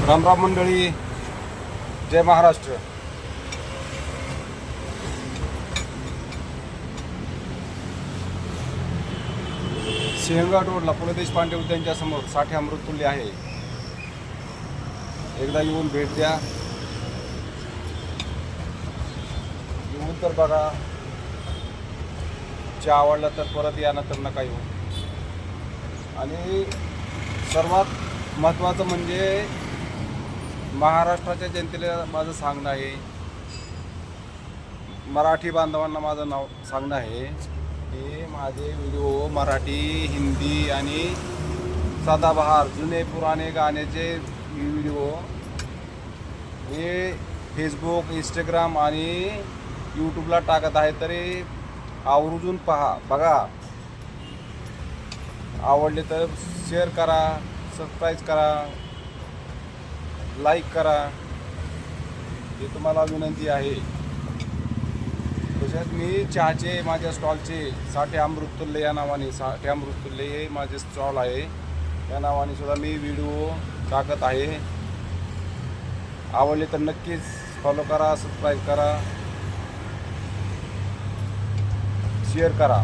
रामराम मंडळी, जय महाराष्ट्र. सिंहगड रोडला पु ल देशपांडे उद्यानच्या समोर साठे अमृततुल्य आहे. एकदा येऊन भेट द्या. येऊन तर बघा, चहा आवडला तर परत या, नंतर नका येऊ. आणि सर्वात महत्त्वाचं म्हणजे महाराष्ट्राच्या जनतेला माझं सांगणं आहे, मराठी बांधवांना माझं सांगणं आहे की माझे व्हिडिओ मराठी, हिंदी आणि सदाबहार जुने पुराणे गाण्याचे व्हिडिओ हे फेसबुक, इंस्टाग्राम आणि यूट्यूबला टाकत आहे. तरी आवर्जून बघा. आवडले तर शेअर करा, सबस्क्राईब करा, लाईक करा, हे तुम्हाला विनंती आहे. तसेच मी चहाचे माझ्या स्टॉलचे साठे अमृततुल्य या नावाने, साठे अमृततुल्य हे माझे स्टॉल आहे, या नावाने सुद्धा मी व्हिडिओ टाकत आहे. आवडले तर नक्कीच फॉलो करा, सबस्क्राईब करा, शेअर करा.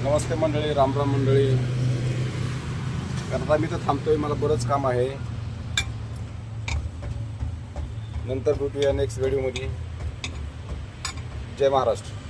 नमस्ते मंडळी, रामराम मंडळी. कारण आता मी तर थांबतोय, मला बरंच काम आहे. नंतर भेटूया नेक्स्ट व्हिडिओमध्ये. जय महाराष्ट्र.